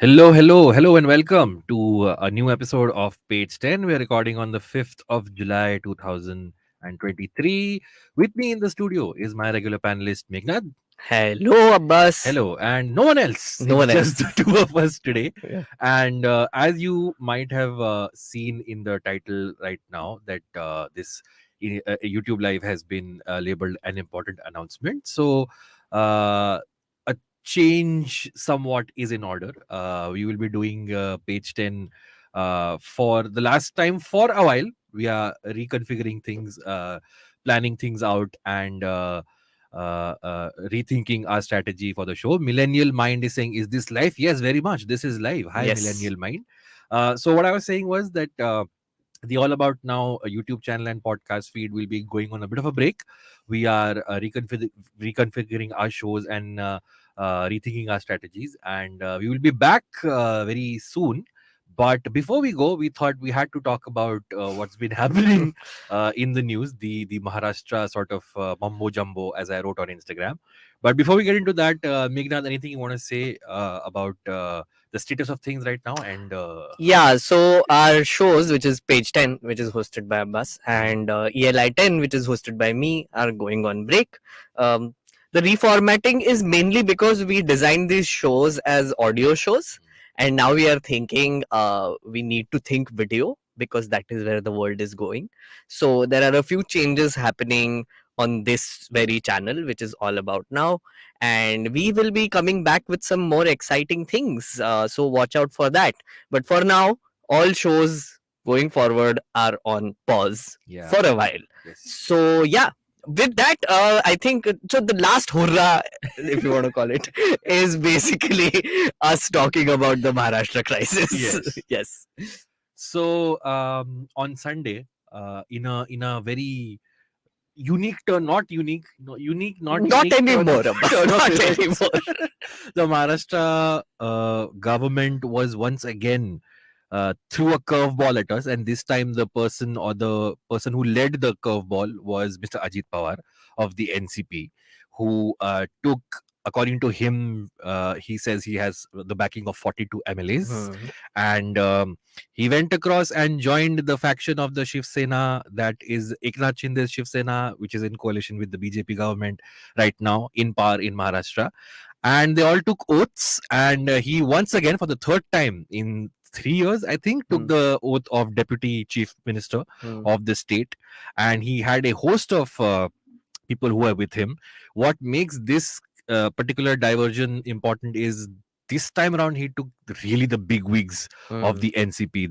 Hello, and welcome to a new episode of Page 10. We're recording on the 5th of July 2023. With me in the studio is my regular panelist, Meghnad. Hello, Abbas. Hello, and no one else. No It's one just else. the two of us today. Yeah. And as you might have seen in the title right now, that this YouTube Live has been labeled an important announcement. So, a change somewhat is in order. We will be doing page 10 for the last time for a while. We are reconfiguring things, planning things out, and rethinking our strategy for the show. Millennial Mind is saying, "Is this live?" Yes, very much. This is live. Hi, Yes. Millennial Mind. So what I was saying was that the All About Now YouTube channel and podcast feed will be going on a bit of a break. We are reconfiguring our shows and rethinking our strategies, and we will be back very soon. But before we go, we thought we had to talk about what's been happening in the news, the Maharashtra sort of mumbo jumbo, as I wrote on Instagram. But before we get into that, Meghnad, anything you want to say about the status of things right now? And Yeah, so our shows, which is page 10, which is hosted by Abbas, Mhm. and ELI 10, which is hosted by me, are going on break. Um, the reformatting is mainly because we designed these shows as audio shows, and now we are thinking we need to think video because that is where the world is going. So there are a few changes happening on this very channel, which is all about now, and we will be coming back with some more exciting things. So watch out for that. But for now, all shows going forward are on pause Yeah. for a while. Yes. So yeah, with that, I think so. The last hurrah, if you want to call it, is basically us talking about the Maharashtra crisis. Yes. Yes. So on Sunday, in a very unique turn, not unique, no, unique, not Not unique turn anymore, of Abbas. turn of Not events, anymore. the Maharashtra government was once again threw a curveball at us, and this time the person who led the curveball was Mr. Ajit Pawar of the NCP, who took. According to him, he says he has the backing of 42 MLAs, Hmm. and he went across and joined the faction of the Shiv Sena, that is Eknath Shinde's Shiv Sena, which is in coalition with the BJP government right now in power in Maharashtra. And they all took oaths, and he once again, for the third time in 3 years, I think, took Hmm. the oath of deputy chief minister Hmm. of the state, and he had a host of people who are with him. What makes this particular diversion important is this time around he took really the big wigs of Hmm. the NCP,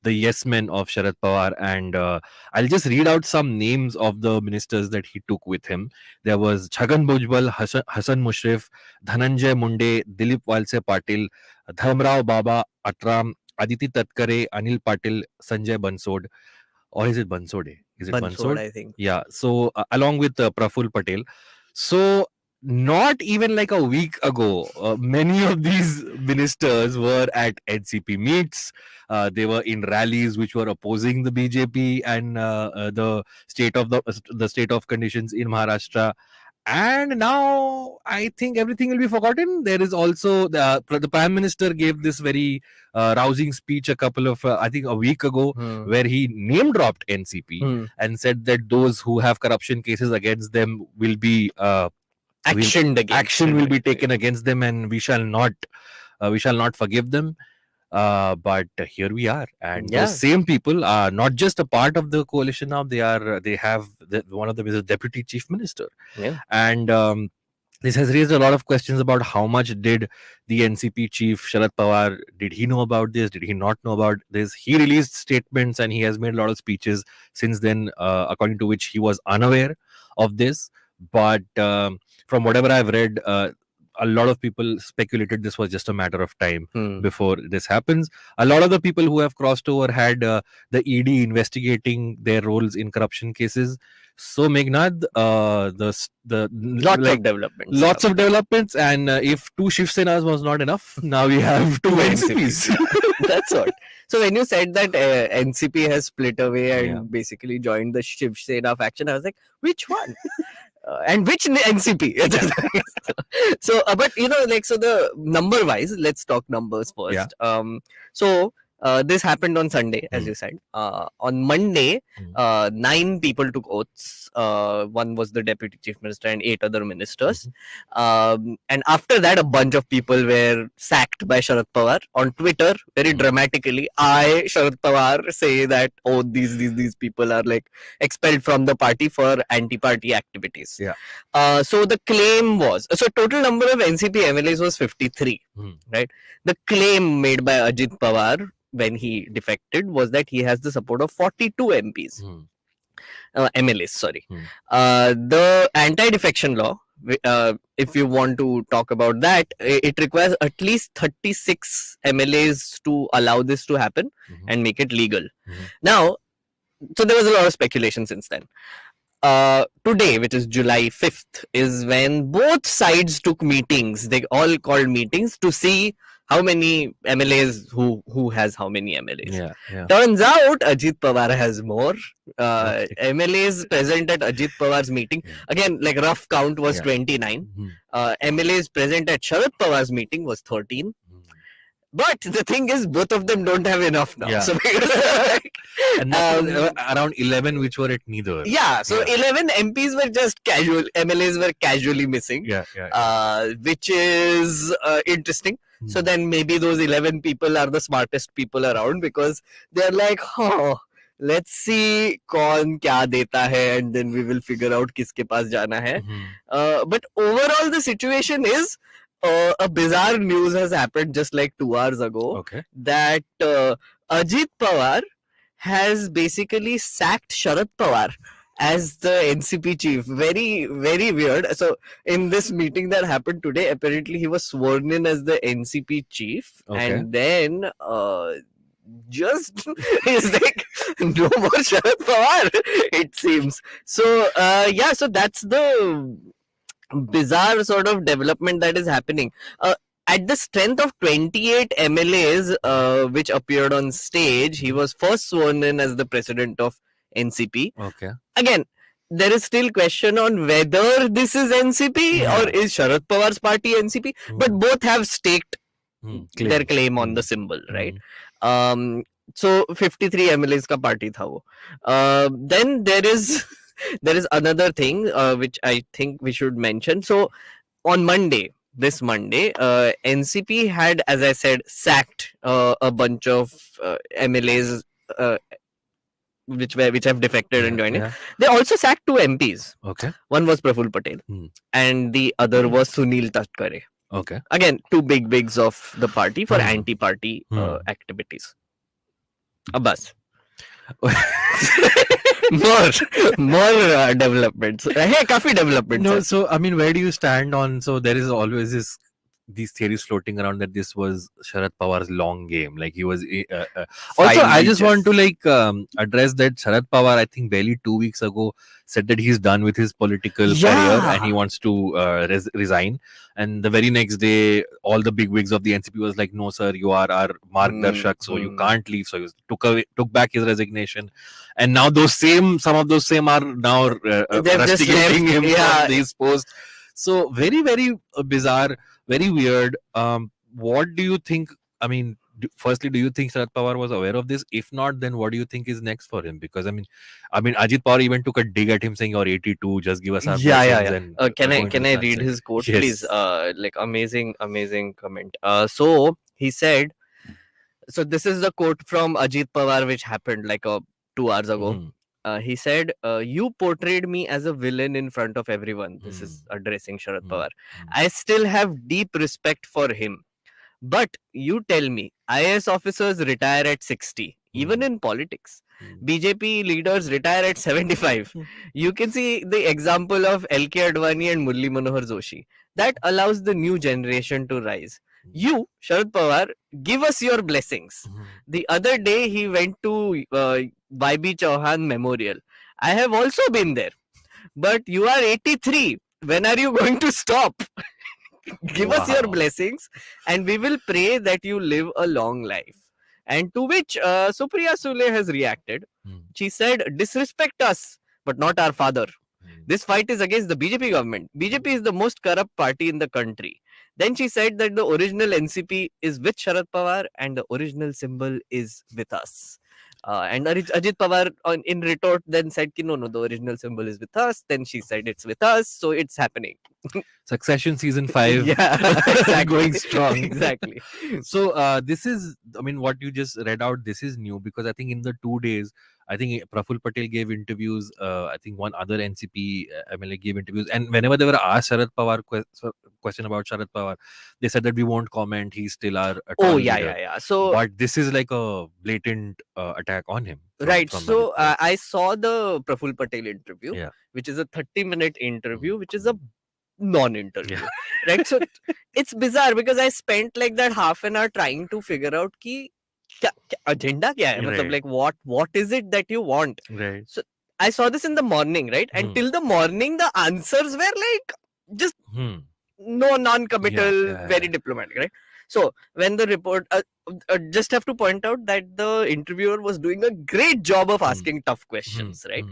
the yes men of Sharad Pawar, and I'll just read out some names of the ministers that he took with him. There was Chhagan Bhujbal, Hassan Mushrif, Dhananjay Munde, Dilip Walse Patil, Dharmrao Baba Atram, Aditi Tatkare, Anil Patil, Sanjay Bansod, or is it Bansode? Is it Bansod, Bansod? I think. Yeah. So along with Praful Patel. So not even like a week ago, many of these ministers were at NCP meets. They were in rallies which were opposing the BJP and the state of conditions in Maharashtra. And now I think everything will be forgotten. There is also the prime minister gave this very rousing speech a couple of I think a week ago, Hmm. where he name dropped NCP Hmm. and said that those who have corruption cases against them will be Actioned against action it. will be taken against them, and we shall not forgive them. But here we are, and those Yeah. same people are not just a part of the coalition now. They have one of them is a deputy chief minister, Yeah. and this has raised a lot of questions about how much did the NCP chief Sharad Pawar, did he know about this? Did he not know about this? He released statements and he has made a lot of speeches since then, according to which he was unaware of this. But from whatever I've read, a lot of people speculated this was just a matter of time Hmm. before this happens. A lot of the people who have crossed over had the ED investigating their roles in corruption cases. So Meghnad, Lots like of developments. Yeah. lots of developments, and if two Shiv Senas was not enough, now we have two Two NCPs. NCPs. That's what. So when you said that NCP has split away Yeah. and basically joined the Shiv Sena faction, I was like, which one? And which NCP? So, but so the number wise, let's talk numbers Yeah. first. So this happened on Sunday, as you said. On Monday, 9 people took oaths. One was the deputy chief minister and 8 other ministers. And after that, a bunch of people were sacked by Sharad Pawar on Twitter very dramatically. Sharad Pawar, say that these people are like expelled from the party for anti-party activities. Yeah. So the claim was, so total number of NCP MLAs was 53, right? The claim made by Ajit Pawar when he defected was that he has the support of 42 MPs. MLAs, sorry. The anti-defection law, if you want to talk about that, it requires at least 36 MLAs to allow this to happen and make it legal. Now, so there was a lot of speculation since then. Today, which is July 5th, is when both sides took meetings. They all called meetings to see how many MLAs, who has how many MLAs. Yeah. Turns out Ajit Pawar has more MLAs present at Ajit Pawar's meeting. Again, like rough count was 29. MLAs present at Sharad Pawar's meeting was 13. But the thing is, both of them don't have enough now. Yeah. So, and around 11 which were at neither. Yeah, so 11 MPs were just casual, MLAs were casually missing. Which is interesting. So then maybe those 11 people are the smartest people around, because they're like, let's see kaun kya deta hai, and then we will figure out kiske paas jana hai. But overall the situation is, a bizarre news has happened just like 2 hours ago, that Ajit Pawar has basically sacked Sharad Pawar as the NCP chief. Very, very weird. So in this meeting that happened today, apparently he was sworn in as the NCP chief, and then just is like, no more Sharad Pawar, it seems. So so that's the bizarre sort of development that is happening. At the strength of 28 MLAs which appeared on stage, he was first sworn in as the president of NCP. Again, there is still question on whether this is NCP or is Sharad Pawar's party NCP, but both have staked their claim on the symbol, right? So 53 MLAs ka party tha wo. Then there is another thing which I think we should mention. So on this Monday, NCP had, as I said, sacked a bunch of MLAs which have defected and joined in. They also sacked 2 MPs. One was Praful Patel and the other was Sunil Tatkare. Again, 2 big wigs of the party for anti-party activities. Abbas. more developments. Hey, काफी developments. No, so I mean, where do you stand on? So there is always these theories floating around that this was Sharad Pawar's long game. Like he was. Also, I just want to address that Sharad Pawar, I think barely 2 weeks ago, said that he's done with his political career and he wants to resign. And the very next day, all the big wigs of the NCP was like, "No, sir, you are our Margdarshak, so you can't leave." So he took back his resignation, and now some of those same are now rusticating him from his post. So very, very bizarre. Very weird. What do you think? I mean, firstly, do you think Sharad Pawar was aware of this? If not, then what do you think is next for him? Because I mean, Ajit Pawar even took a dig at him, saying, "You're 82. Just give us our blessings." Can I read his quote, please? Like amazing comment. So he said. So this is the quote from Ajit Pawar, which happened like 2 hours ago. He said, "You portrayed me as a villain in front of everyone." This is addressing Sharad Pawar. "I still have deep respect for him. But you tell me, IAS officers retire at 60, even in politics. BJP leaders retire at 75. You can see the example of LK Advani and Murli Manohar Joshi. That allows the new generation to rise. You, Sharad Pawar, give us your blessings." The other day, he went to YB Chauhan Memorial. "I have also been there. But you are 83. When are you going to stop? Give us your blessings and we will pray that you live a long life." And to which Supriya Sule has reacted. She said, "Disrespect us, but not our father. This fight is against the BJP government. BJP is the most corrupt party in the country. Then she said that the original NCP is with Sharad Pawar and the original symbol is with us. And Ajit Pawar in retort then said, no, the original symbol is with us. Then she said it's with us, so it's happening. Succession season 5 Yeah, exactly. going strong. Exactly. So this is, I mean, what you just read out, this is new, because I think in the 2 days, I think Praful Patel gave interviews. I think one other NCP MLA gave interviews, and whenever they were asked Sharad Pawar question about Sharad Pawar, they said that we won't comment. He's still our Oh, tall yeah, leader. yeah, yeah. So, But this is like a blatant attack on him. Right. from So, Ajit Pawar. I saw the Praful Patel interview, Yeah. which is a 30-minute interview, which is a non-interview. Right. So, it's bizarre because I spent like that half an hour trying to figure out ki agenda kya hai? Matlab, Right. like what is it that you want? Right. So I saw this in the morning, right? And till the morning, the answers were like just no non-committal, very diplomatic, right? So when the report, just have to point out that the interviewer was doing a great job of asking tough questions, right?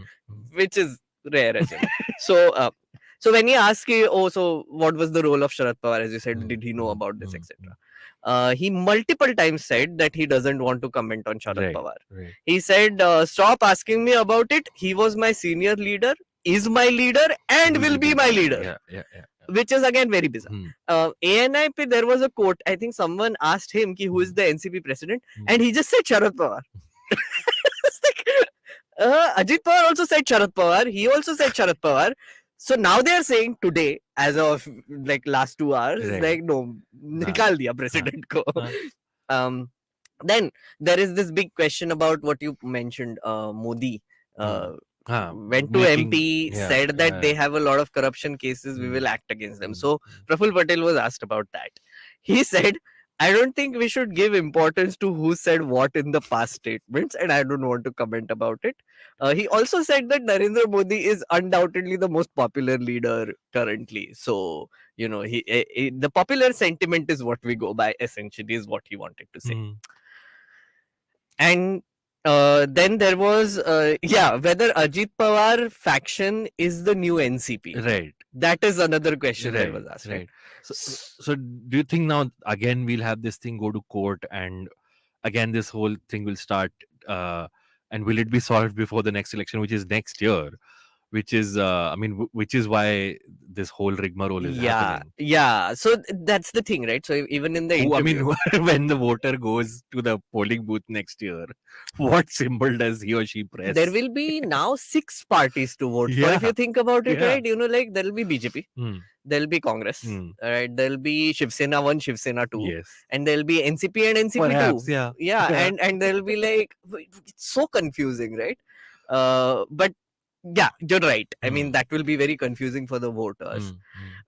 Which is rare as well. So so when he asked, so what was the role of Sharad Pawar, as you said, did he know about this, etc. He multiple times said that he doesn't want to comment on Sharad Pawar. Right. He said, stop asking me about it. He was my senior leader, is my leader, and will be my leader. Yeah. Which is again very bizarre. ANI pe there was a quote. I think someone asked him ki who is the NCP president, and he just said Sharad Pawar. It's like, Ajit Pawar also said Sharad Pawar. He also said Sharad Pawar. So now they are saying today, as of like last 2 hours, like no, nikal diya president ko. Then there is this big question about what you mentioned, Modi. Went to MP, said that they have a lot of corruption cases, we will act against them. So Praful Patel was asked about that. He said, I don't think we should give importance to who said what in the past statements, and I don't want to comment about it. He also said that Narendra Modi is undoubtedly the most popular leader currently. So, you know, the popular sentiment is what we go by, essentially, is what he wanted to say. And then there was, whether Ajit Pawar faction is the new NCP. Right. That is another question that was asked. Right. So do you think now again we'll have this thing go to court, and again this whole thing will start, and will it be solved before the next election, which is next year? Which is, which is why this whole rigmarole is happening. Yeah. So that's the thing, right? So even in the interview, when the voter goes to the polling booth next year, what symbol does he or she press? There will be now 6 parties to vote for. If you think about it, right? You know, like there will be BJP, there will be Congress, right? There will be Shiv Sena 1, Shiv Sena 2, and there will be NCP and NCP Perhaps, 2. And there will be like, it's so confusing, right? But yeah, you're right. I mean, that will be very confusing for the voters.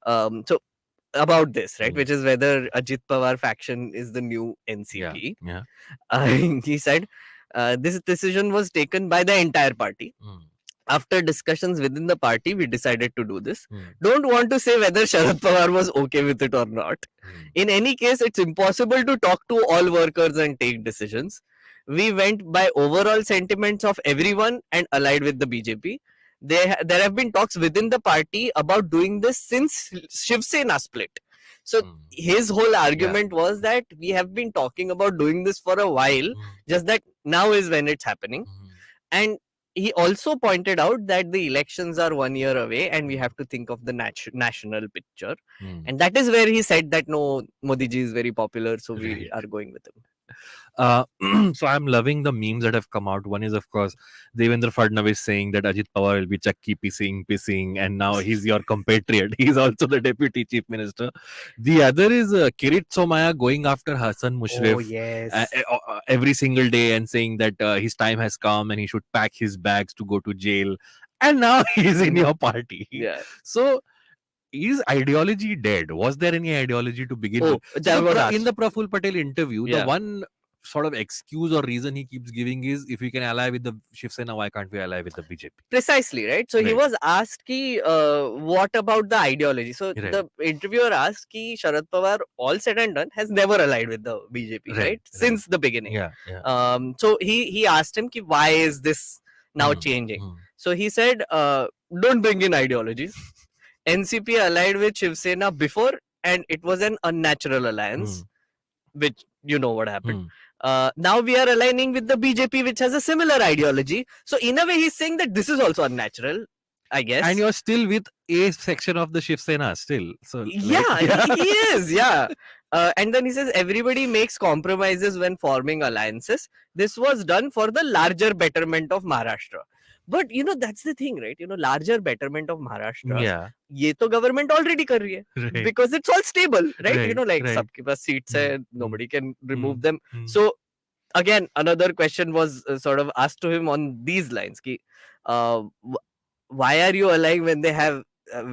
So about this, right, which is whether Ajit Pawar faction is the new NCP. He said this decision was taken by the entire party. After discussions within the party, we decided to do this. Don't want to say whether Sharad Pawar was okay with it or not. In any case, it's impossible to talk to all workers and take decisions. We went by overall sentiments of everyone and allied with the BJP. There have been talks within the party about doing this since Shiv Sena split. So his whole argument was that we have been talking about doing this for a while, just that now is when it's happening. And he also pointed out that the elections are 1 year away and we have to think of the national picture. And that is where he said that no, Modi ji is very popular, so we are going with him. So I'm loving the memes that have come out. One is, of course, Devendra Fadnavis saying that Ajit Pawar will be chakki pissing, and now he's your compatriot. He's also the deputy chief minister. The other is Kirit Somaya going after Hassan Mushrif. Oh, yes. Every single day and saying that his time has come and he should pack his bags to go to jail. And now he's in your party. Yeah. So is ideology dead? Was there any ideology to begin with? In the Praful Patel interview, the one sort of excuse or reason he keeps giving is, if we can ally with the Shiv Sena, why can't we ally with the BJP? Precisely, right? So he was asked ki, what about the ideology? So the interviewer asked ki Sharad Pawar, all said and done, has never allied with the BJP, right? Since the beginning. So he asked him ki, why is this now changing? So he said, don't bring in ideologies. NCP allied with Shiv Sena before, and it was an unnatural alliance, which you know what happened. Now we are aligning with the BJP, which has a similar ideology. So in a way, he's saying that this is also unnatural, I guess. And you're still with a section of the Shiv Sena still. So Yeah, he is. Yeah. And then he says everybody makes compromises when forming alliances. This was done for the larger betterment of Maharashtra. But you know, that's the thing, right? You know, larger betterment of Maharashtra. Yeah. ये तो government already कर रही है, Right. because it's all stable, right? You know, like Right. सबके पास seats है, nobody can remove them. Mm. So again, another question was sort of asked to him on these lines: ki, why are you allying when they have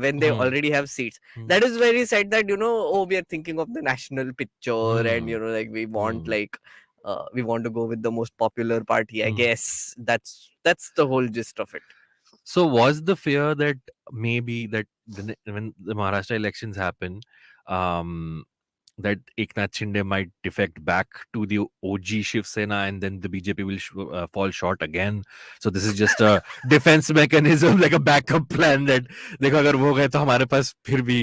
when they already have seats? That is where he said that, you know, oh, we are thinking of the national picture, and you know, like we want we want to go with the most popular party. I guess that's the whole gist of it. So was the fear that maybe that when the Maharashtra elections happen, that Eknath Shinde might defect back to the OG Shiv Sena, and then the BJP will fall short again. So this is just a defense mechanism, like a backup plan that देखो अगर वो गए तो हमारे पास फिर भी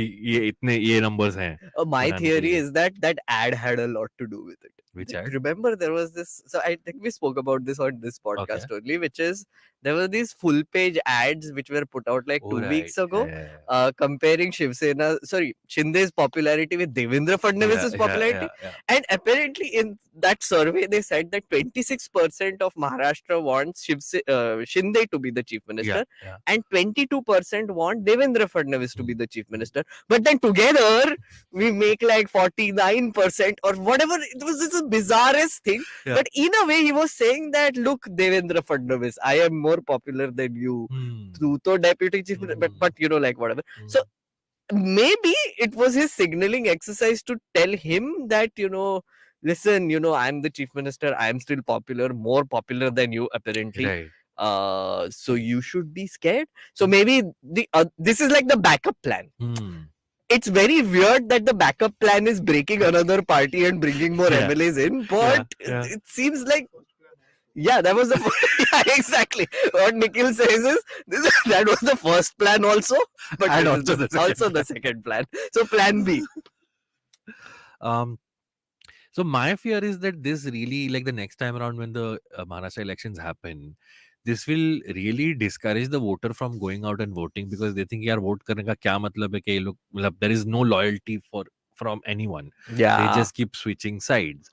ये numbers हैं. My theory is that that ad had a lot to do with it. Which ad? Remember, there was this. So I think we spoke about this on this podcast only, which is there were these full page ads which were put out like 2 weeks ago, comparing Shinde's popularity with Devendra Fadnavis's popularity. And apparently in that survey, they said that 26% of Maharashtra wants Shinde to be the chief minister, and 22% want Devendra Fadnavis to be the chief minister. But then together, we make like 49% or whatever. It was this bizarrest thing. But in a way, he was saying that, look, Devendra Fadnavis, I am more popular than you. Tu to deputy chief minister, but you know, like whatever. So maybe it was his signaling exercise to tell him that, you know, listen, you know, I'm the chief minister. I'm still popular, more popular than you, apparently. Right. So you should be scared. So maybe this is like the backup plan. It's very weird that the backup plan is breaking another party and bringing more MLAs in, but it seems like, that was the exactly what Nikhil says is that was the first plan also, but and also the second plan. So plan B. So my fear is that this really, like the next time around when the Maharashtra elections happen, this will really discourage the voter from going out and voting, because they think yaar vote karne ka kya matlab hai ke ye log, there is no loyalty from anyone. They just keep switching sides.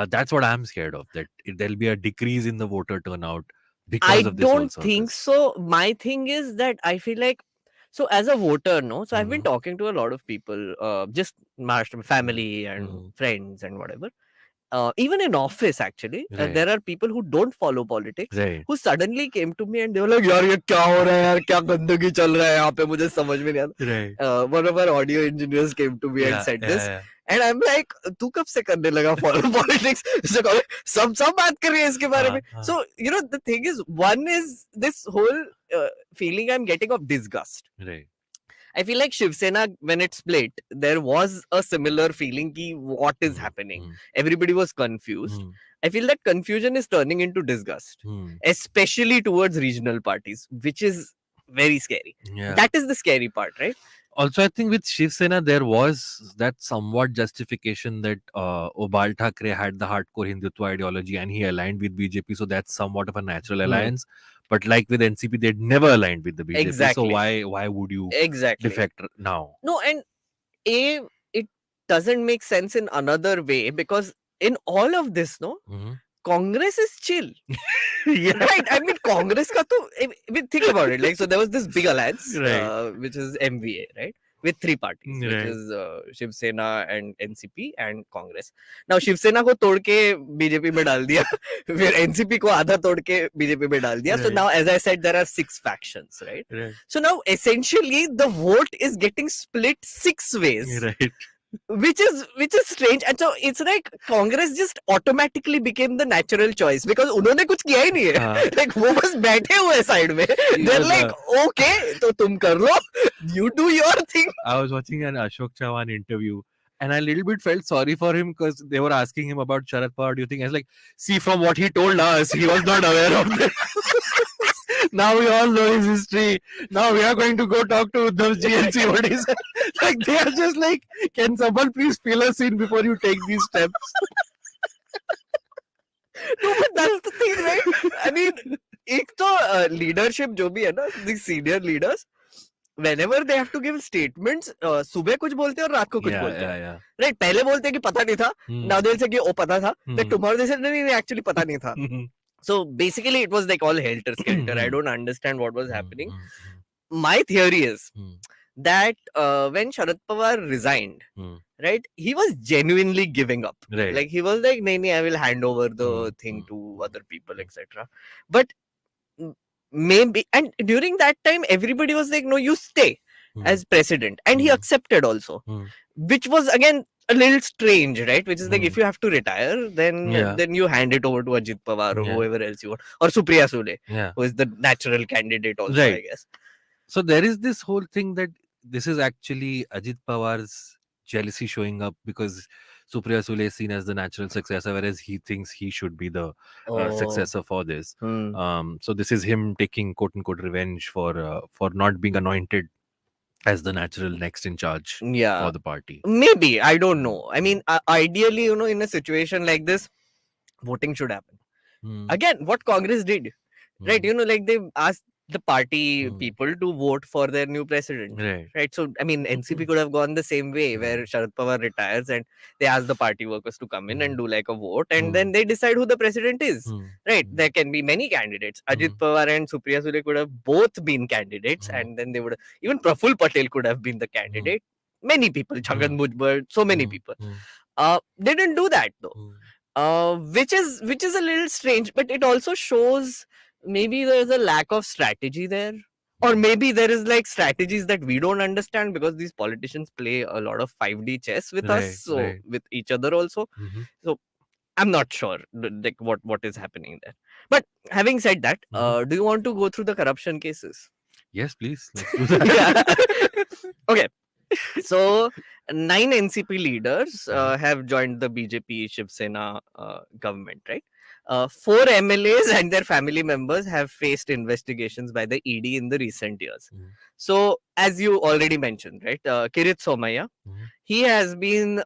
That's what I'm scared of, that there'll be a decrease in the voter turnout because of this. I don't think so. My thing is that I feel like, so as a voter, no, so I've been talking to a lot of people, just Maharashtra family and friends and whatever. Even in office, actually, there are people who don't follow politics, who suddenly came to me and they were like, यार ये क्या हो रहा है यार, क्या गंदगी चल रहा है यहाँ पे, मुझे समझ में नहीं आता. One of our audio engineers came to me and said this, and I'm like, तू कब से करने लगा follow politics? सब बात कर रही है इसके बारे में. So you know, the thing is, one is this whole feeling I'm getting of disgust. Right. I feel like Shiv Sena, when it split, there was a similar feeling ki what is happening. Everybody was confused. I feel that confusion is turning into disgust, especially towards regional parties, which is very scary. That is the scary part, right? Also, I think with Shiv Sena, there was that somewhat justification that Bal Thackeray had the hardcore Hindutva ideology and he aligned with BJP. So that's somewhat of a natural alliance. But like with NCP, they'd never aligned with the BJP. Exactly. So why would you defect now? No, and it doesn't make sense in another way, because in all of this, no, Congress is chill. Right? I mean, Congress ka to, I mean, think about it. Like, so there was this big alliance, which is MVA, right? With three parties, which is Shiv Sena and NCP and Congress. Now, Shiv Sena ko tod ke BJP mein dal diya. Fir NCP ko आधा तोड़ के BJP में डाल दिया. So now, as I said, there are 6 factions, right? So now, essentially, the vote is getting split 6 ways. Right. Which is strange. And so it's like Congress just automatically became the natural choice, because उन्होंने कुछ किया ही नहीं है. Like वो बस बैठे हुए side में. They're like, okay, तो तुम कर लो. You do your thing. I was watching an Ashok Chavan interview, and I a little bit felt sorry for him, because they were asking him about Sharad Pawar. Do you think? I was like, see, from what he told us, he was not aware of this. Now we all know his history. Now we are going to go talk to Uddhavji and see what he said. Like they are just like, can someone please fill us in before you take these steps? No, but that's the thing, right? I mean, एक तो leadership जो भी है ना, the senior leaders, whenever they have to give statements, सुबह कुछ बोलते हैं और रात को कुछ बोलते हैं. Right? पहले बोलते हैं कि पता नहीं था. Now they'll say कि ओ पता था. Then tomorrow they say नहीं actually पता नहीं था. So basically it was like all helter-skelter. I don't understand what was happening. My theory is that when Sharad Pawar resigned, right, he was genuinely giving up. Right. Like he was like, nahi, I will hand over the thing to other people, etc. But maybe, and during that time, everybody was like, no, you stay as president. And he accepted also, which was again a little strange, right? Which is like, if you have to retire, then you hand it over to Ajit Pawar or whoever else you want, or Supriya Sule, who is the natural candidate also, I guess. So there is this whole thing that this is actually Ajit Pawar's jealousy showing up because Supriya Sule is seen as the natural successor, whereas he thinks he should be the successor for this. So this is him taking quote unquote revenge for not being anointed as the natural next in charge for the party. Maybe, I don't know. I mean, ideally, in a situation like this, voting should happen. Again, what Congress did, right? Like they asked the party people to vote for their new president, right? So I mean, NCP could have gone the same way, where Sharad Pawar retires and they ask the party workers to come in and do like a vote, and then they decide who the president is, right? There can be many candidates. Ajit Pawar and Supriya Sule could have both been candidates, and then they would even Praful Patel could have been the candidate. Many people, Chhagan Bhujbal, so many people. They didn't do that though, which is a little strange, but it also shows maybe there's a lack of strategy there, or maybe there is like strategies that we don't understand, because these politicians play a lot of 5D chess with us, so with each other also. So I'm not sure like what is happening there. But having said that, do you want to go through the corruption cases? Yes, please. Let's do that. Okay. So 9 NCP leaders have joined the BJP Shiv Sena government, right? 4 MLAs and their family members have faced investigations by the ED in the recent years. So, as you already mentioned, right, Kirit Somaiya, he has been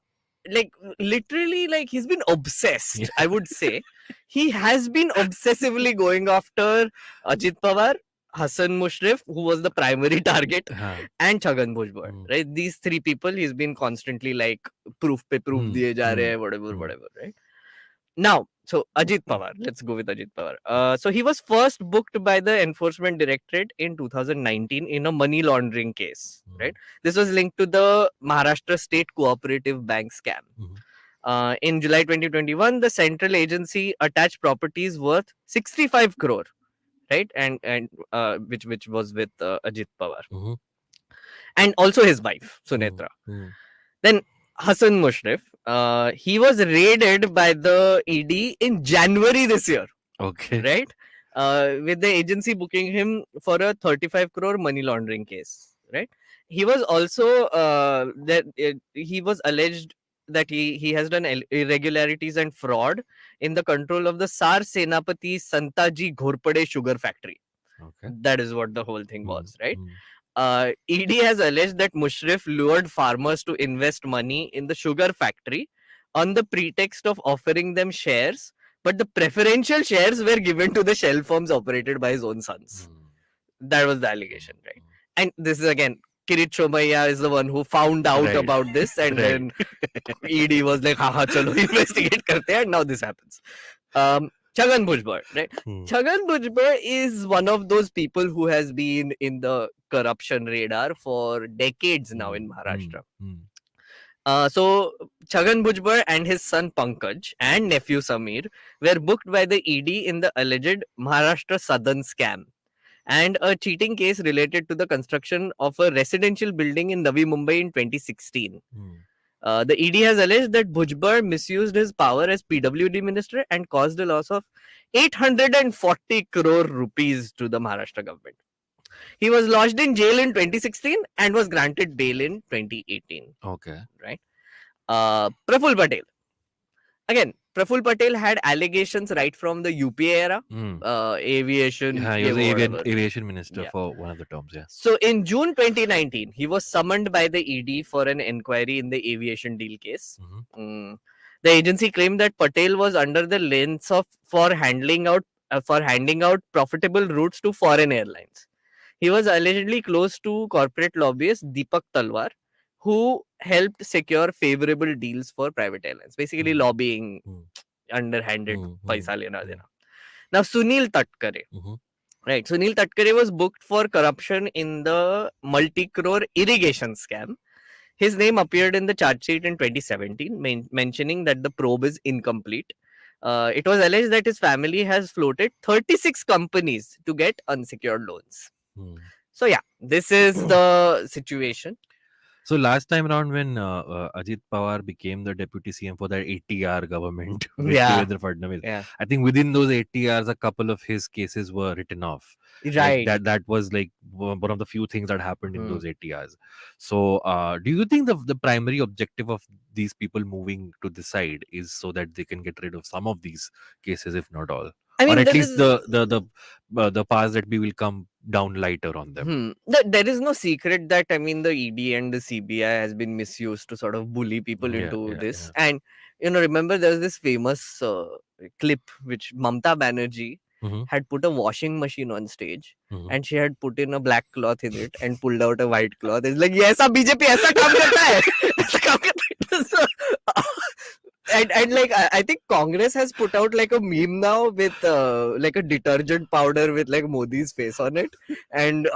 like literally like he's been obsessed. I would say he has been obsessively going after Ajit Pawar, Hassan Mushrif, who was the primary target, and Chhagan Bhujbal, right? These 3 people, he's been constantly like proof pe proof diye ja rahe hai, whatever, right? Now, so Ajit Pawar, let's go with Ajit Pawar. So he was first booked by the Enforcement Directorate in 2019 in a money laundering case, right? This was linked to the Maharashtra State Cooperative Bank scam. In July 2021, the central agency attached properties worth 65 crore, right? And which was with Ajit Pawar. And also his wife, Sunetra. Then Hassan Mushrif, he was raided by the ED in January this year. Okay. Right? With the agency booking him for a 35 crore money laundering case. Right? He was also he was alleged that he has done irregularities and fraud in the control of the Sar Senapati Santaji Ghorpade sugar factory. Okay. That is what the whole thing was, right? ED has alleged that Mushrif lured farmers to invest money in the sugar factory on the pretext of offering them shares, but the preferential shares were given to the shell firms operated by his own sons. That was the allegation, right? And this is again, Kirit Somaiya is the one who found out about this, and then ED was like, ha chalo, investigate karte hain, and now this happens. Chhagan Bhujbal, right? Chhagan Bhujbal is one of those people who has been in the corruption radar for decades now in Maharashtra. So Chhagan Bhujbal and his son Pankaj and nephew Samir were booked by the ED in the alleged Maharashtra Southern scam and a cheating case related to the construction of a residential building in Navi Mumbai in 2016. The ED has alleged that Bhujbal misused his power as PWD minister and caused a loss of 840 crore rupees to the Maharashtra government. He was lodged in jail in 2016 and was granted bail in 2018. Okay. Right. Praful Patel. Again, Praful Patel had allegations right from the UPA era, Mm. aviation, Yeah, he yeah, was the whatever. aviation minister Yeah. for one of the terms. Yeah. So in June 2019, he was summoned by the ED for an inquiry in the aviation deal case. Hmm. Mm. The agency claimed that Patel was under the lens of for handing out profitable routes to foreign airlines. He was allegedly close to corporate lobbyist Deepak Talwar, who helped secure favorable deals for private airlines. Basically, Mm. lobbying, Mm. underhanded, Mm. paisa Mm. lena Mm. dena. Now, Sunil Tatkare. Mhm. Right. Sunil Tatkare was booked for corruption in the multi-crore irrigation scam. His name appeared in the charge sheet in 2017, mentioning that the probe is incomplete. It was alleged that his family has floated 36 companies to get unsecured loans. Mm. So, yeah, this is the situation. So last time around when Ajit Pawar became the deputy CM for that 80-hour government with Yeah. Devendra Fadnavis, Yeah. I think within those 80 hours, a couple of his cases were written off. Like Right. that was like one of the few things that happened in Hmm. those 80 hours. So do you think the primary objective of these people moving to this side is so that they can get rid of some of these cases, if not all? I Or mean, at there least is. the powers that be will come down lighter on them. There is no secret that, I mean, the ED and the CBI has been misused to sort of bully people Yeah, into yeah, this. yeah. And remember there's this famous clip which Mamta Banerjee Hmm. had put a washing machine on stage, Hmm. and she had put in a black cloth in it and pulled out a white cloth. It's like, yes, BJP ऐसा काम करता है, ऐसा काम करता है. So, and like I think Congress has put out like a meme now with like a detergent powder with like Modi's face on it, and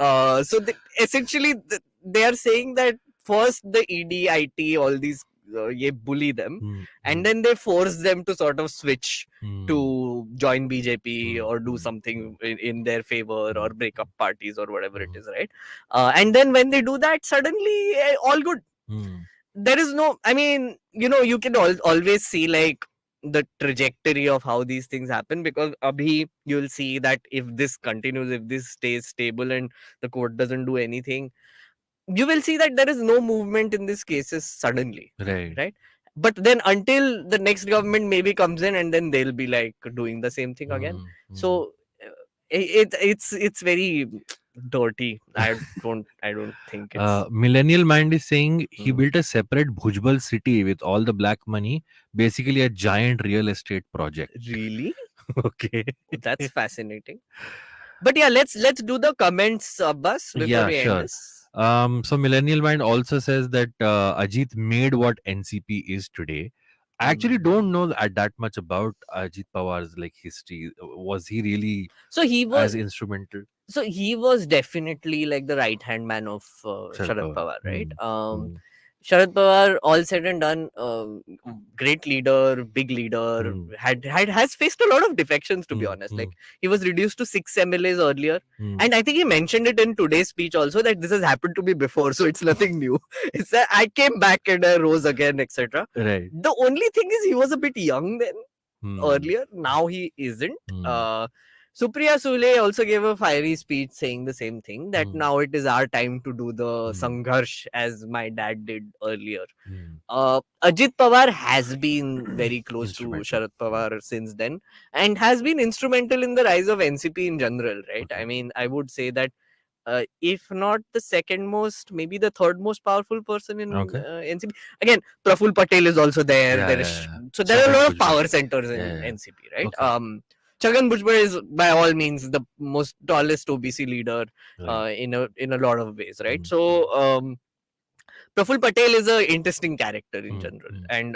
so essentially they are saying that first the ED, IT, all these ye bully them, Mm, and mm, then they force them to sort of switch mm, to join BJP mm, or do mm, something in their favor or mm, break up parties or whatever it mm, is, right? And then when they do that, suddenly all good. mm, There is no, I mean, you can always see like the trajectory of how these things happen, because abhi you'll see that if this continues, if this stays stable and the court doesn't do anything, you will see that there is no movement in these cases suddenly, right. right? But then until the next government maybe comes in, and then they'll be like doing the same thing again. Mm, mm. So it's very dirty. I don't think it's. Millennial Mind is saying he Hmm. built a separate Bhujbal city with all the black money, basically a giant real estate project. Really? Okay. That's fascinating. But yeah, let's do the comments, Abbas, before Yeah, we end sure. this. So Millennial Mind also says that Ajit made what NCP is today. I actually don't know that much about Ajit Pawar's like history. Was he really So he as was instrumental? definitely like the right hand man of Sharad Sharad Pawar. Pawar, right? Mm, mm, Sharad Pawar, all said and done, great leader, big leader, mm, has faced a lot of defections, to be mm, honest. Like, mm, he was reduced to 6 MLAs earlier, mm. and I think he mentioned it in today's speech also, that this has happened to me before, so it's nothing new. It's that I came back and I rose again, etc. Right. The only thing is he was a bit young then, Mm, earlier. Now he isn't. mm, Supriya Sule also gave a fiery speech saying the same thing, that mm, now it is our time to do the mm, Sangharsh as my dad did earlier. mm. Ajit Pawar has been very close to Instrumental. Sharad Pawar since then, and has been instrumental in the rise of NCP in general, right? Okay. I mean, I would say that if not the second most, maybe the third most powerful person in Okay. NCP. Again, Praful Patel is also there. Yeah, There yeah, is, yeah. so there are a Chhagan lot of Bhujbal. power centers Yeah, in yeah, yeah. NCP, right? Okay. Chhagan Bhujbal is by all means the most tallest OBC leader Right. in a lot of ways, right? Mm, So Praful Patel is a interesting character in mm, general, mm. and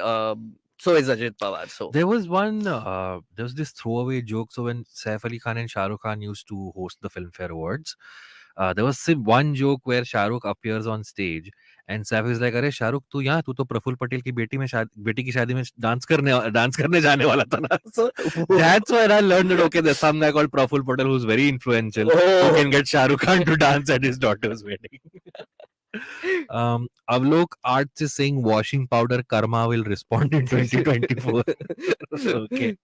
so is Ajit Pawar. So There was this throwaway joke. So when Saif Ali Khan and Shah Rukh Khan used to host the Filmfare Awards, there was one joke where Shah Rukh appears on stage and Saif is like, "अरे Shah Rukh, तू तो प्रफुल्ल पटेल की बेटी की शादी में dance करने जाने वाला था ना." So that's when I learned that okay, there's some guy called Praful Patel who's very influential who can get Shah Rukh Khan to dance at his daughter's wedding. Avlok Arts is saying washing powder karma will respond in 2024. Okay.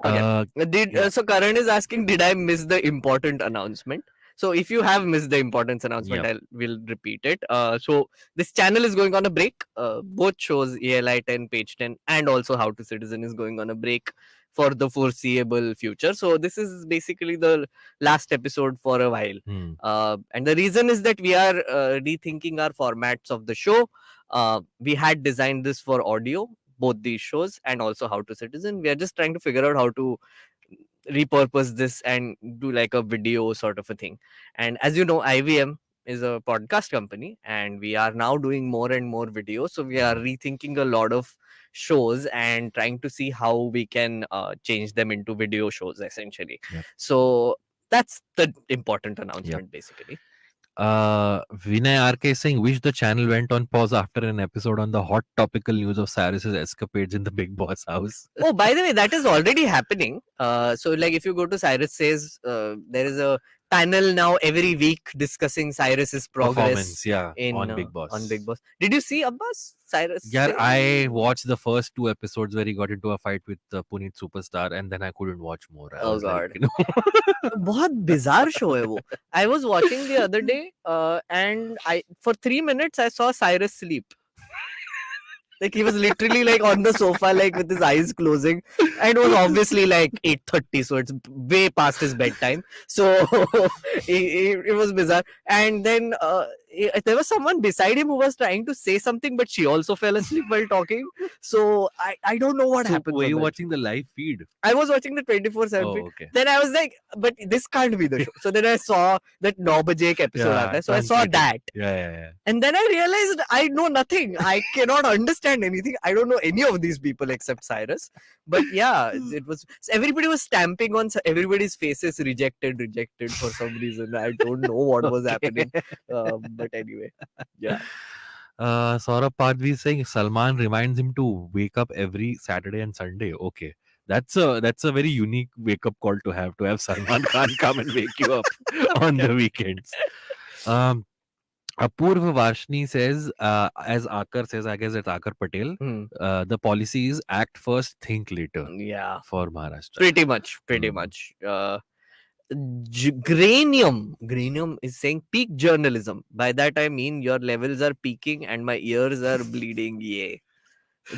okay. Yeah. So Karan is asking, did I miss the important announcement? So if you have missed the importance announcement, Yep. I will repeat it. So this channel is going on a break. Both shows, ALI 10, Page 10, and also How to Citizen is going on a break for the foreseeable future. So this is basically the last episode for a while. Hmm. And the reason is that we are rethinking our formats of the show. We had designed this for audio, both these shows, and also How to Citizen. We are just trying to figure out how to repurpose this and do like a video sort of a thing. And as you know, IVM is a podcast company, and we are now doing more and more videos. So we are rethinking a lot of shows and trying to see how we can change them into video shows essentially. Yep. So that's the important announcement basically. Vinay RK is saying, wish the channel went on pause after an episode on the hot topical news of Cyrus's escapades in the Big Boss house. Oh, by the way, that is already happening. So like if you go to Cyrus Says, there is a panel now every week discussing Cyrus's progress in on Big Boss. On Big Boss. Did you see Abbas? Cyrus? Yeah, Says? I watched the first 2 episodes where he got into a fight with Puneet Superstar, and then I couldn't watch more. I was God. like, बहुत bizarre show है वो. I was watching the other day, and for 3 minutes I saw Cyrus sleep. Like he was literally like on the sofa, like with his eyes closing, and it was obviously like 8:30, so it's way past his bedtime. So it was bizarre. And then there was someone beside him who was trying to say something, but she also fell asleep while talking. So I don't know what happened. Were you watching the live feed? I was watching the 24/7 feed. Okay. Then I was like, but this can't be the show. So then I saw that 9 baje episode aata hai. So I saw that. Yeah. And then I realized I know nothing. I cannot understand anything. I don't know any of these people except Cyrus. But yeah, it was everybody was stamping on everybody's faces, rejected for some reason. I don't know what was happening. But anyway, yeah. Saurabh Padvi is saying Salman reminds him to wake up every Saturday and Sunday. Okay. That's a very unique wake up call to have Salman Khan come and wake you up on the weekends. Apurva Varshni says, as Akar says, I guess it's Akar Patel, the policy is act first, think later. Yeah. For Maharashtra. Pretty much. Granium is saying peak journalism. By that I mean your levels are peaking and my ears are bleeding. Yeah.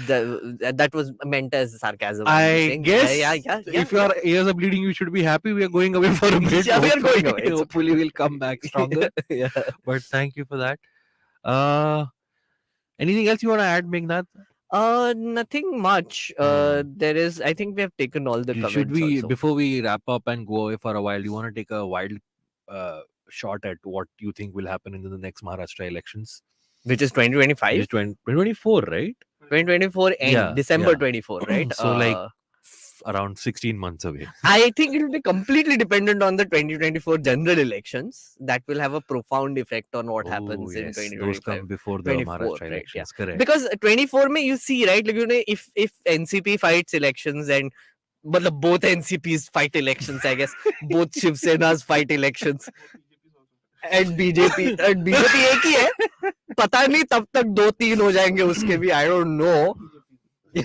That was meant as sarcasm. I guess yeah. If your ears are bleeding, you should be happy. We are going away for a bit. Yeah, we are going away. Hopefully, we'll come back stronger. Yeah. But thank you for that. Anything else you want to add, Meghnad? Nothing much. There is. I think we have taken all the comments. Should we, also. Before we wrap up and go away for a while, do you want to take a wild shot at what you think will happen in the next Maharashtra elections? Which is 2025? It's 2024, right? 2024 and December 24, right? So like around 16 months away. I think it will be completely dependent on the 2024 general elections. That will have a profound effect on what happens in 2025. Those come before the Maharashtra elections, correct? Because 24 mein you see, right? Like, you know, if NCP fights elections and both NCPs fight elections, I guess both Shiv Senas fight elections. And BJP एक ही है, पता नहीं तब तक 2-3 हो जाएंगे उसके भी. I don't know.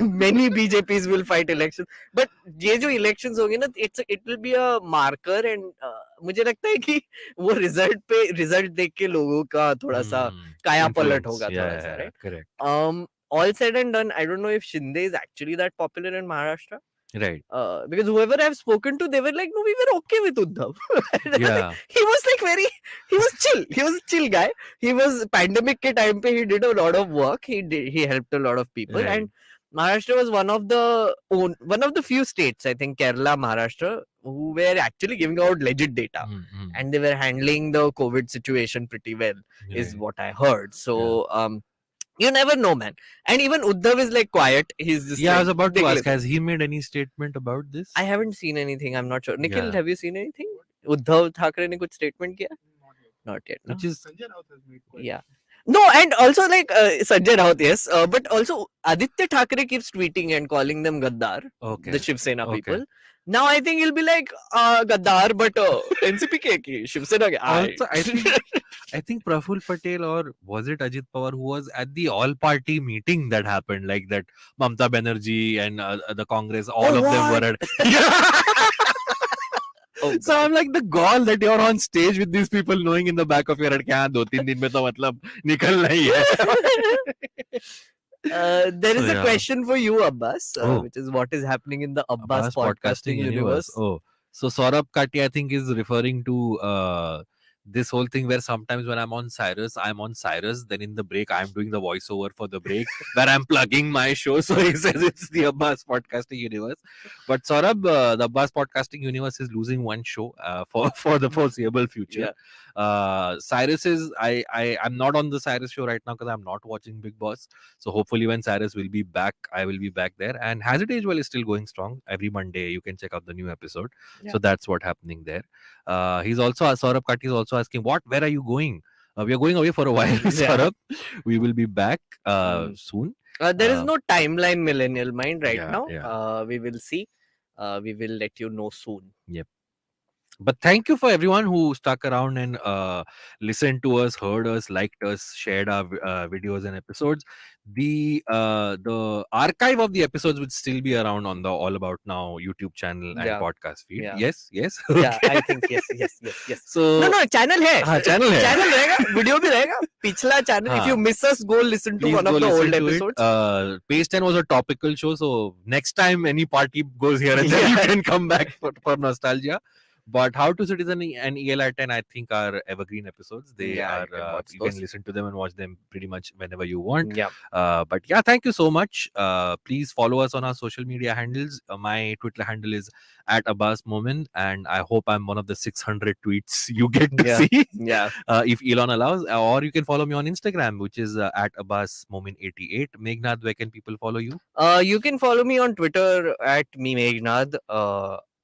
Many BJPs will fight elections, but ये जो elections होंगे ना, it will be a marker, and मुझे लगता है कि वो result देख के लोगों का थोड़ा सा काया पलट होगा थोड़ा सा, right? Correct. All said and done, I don't know if Shinde is actually that popular in Maharashtra. Right. Because whoever I've spoken to, they were like, no, we were okay with Uddhav. Yeah. He was like he was chill. He was a chill guy. He was pandemic ke time pe, he did a lot of work. He helped a lot of people. Right. And Maharashtra was one of the few states, I think Kerala, Maharashtra, who were actually giving out legit data. And they were handling the COVID situation pretty well, is what I heard. So, you never know, man. And even Uddhav is like quiet. He's just I was about to ask, has he made any statement about this? I haven't seen anything. I'm not sure. Nikhil, have you seen anything? Uddhav Thackeray ne kuch statement kiya? Not yet. No? Which is Sanjay Raut has made quite. Yeah. No, and also like Sanjay Raut, yes. But also Aditya Thackeray keeps tweeting and calling them Gaddar. Okay. The Shiv Sena people. Now I think he'll be like Gaddar, but NCP ke Shiv Sena ke. Also, I think Praful Patel, or was it Ajit Pawar, who was at the all-party meeting that happened, like that Mamata Banerjee and the Congress, all of them were at. Oh So I'm like, the gall that you're on stage with these people knowing in the back of your head कि हाँ 2-3 दिन में तो मतलब निकलना ही है. There So is a yeah. question for you, Abbas, Oh, which is what is happening in the Abbas Abbas podcasting podcasting universe. universe. Oh, so Saurabh Kati, I think, is referring to this whole thing where sometimes when I'm on Cyrus. Then in the break, I'm doing the voiceover for the break where I'm plugging my show. So he says it's the Abbas podcasting universe. But Saurabh, the Abbas podcasting universe is losing one show for the foreseeable future. Cyrus is I'm not on the Cyrus show right now because I'm not watching Big Boss. So hopefully when Cyrus will be back, I will be back there. And Has It Aged Well is still going strong. Every Monday you can check out the new episode. Yeah. So that's what happening there. He's also Saurabh Kati is also asking, where are you going? We are going away for a while, Saurabh. We will be back soon. There is no timeline, Millennial Mind, right Yeah, now. yeah. We will see. We will let you know soon. Yep. But thank you for everyone who stuck around and listened to us, heard us, liked us, shared our videos and episodes. The archive of the episodes would still be around on the All About Now YouTube channel and Yeah. podcast feed. Yeah. Yes. Yeah, Okay. I think yes. So No, channel hai. हाँ, channel है. Channel रहेगा, video भी रहेगा. पिछला channel. If हाँ. you miss us, go listen to Please one go of the listen old to episodes. it. Page 10 was a topical show, so next time any party goes here and then you can come back for nostalgia. But How to Citizen and ELI 10, I think, are evergreen episodes. They Yeah, are you can watch you those. can listen to them and watch them pretty much whenever you want. Yeah. But yeah, thank you so much. Please follow us on our social media handles. My Twitter handle is @AbbasMomin, and I hope I'm one of the 600 tweets you get to see. Yeah. If Elon allows, or you can follow me on Instagram, which is @AbbasMomin88. Meghnad, where can people follow you? You can follow me on Twitter at me Meghnad.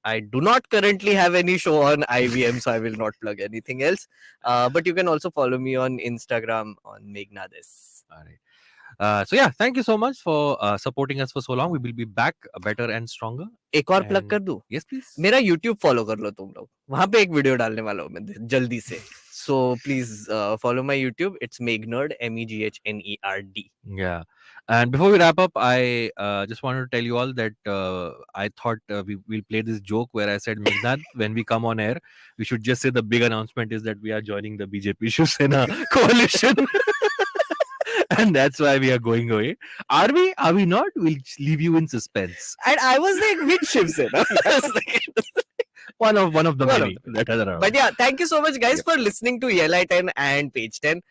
I do not currently have any show on IVM, so I will not plug anything else. But you can also follow me on Instagram on Meghnad Abbas. All right. So yeah, thank you so much for supporting us for so long. We will be back better and stronger. एक और plug And- कर दूं? Yes, please. मेरा YouTube follow कर लो तुम लोग. वहां पे एक वीडियो डालने वाला हूँ मैं जल्दी से. So please follow my YouTube. It's Meghnad, Meghnerd. Yeah. And before we wrap up, I just wanted to tell you all that I thought we'll play this joke where I said, Meghnad, when we come on air, we should just say the big announcement is that we are joining the BJP Shiv Sena coalition. And that's why we are going away. Are we? Are we not? We'll leave you in suspense. And I was like, which Shiv Sena? One of the One of many. the that are around. But yeah, thank you so much, guys, for listening to ELI 10 and Page 10.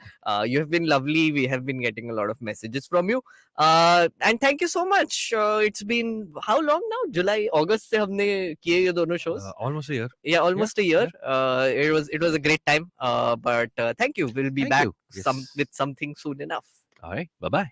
You have been lovely. We have been getting a lot of messages from you. And thank you so much. It's been how long now? July, August se humne kiye ye dono shows. Almost a year. Yeah, almost a year. It was a great time. But thank you. We'll be Thank back you. Yes. with something soon enough. All right. Bye-bye.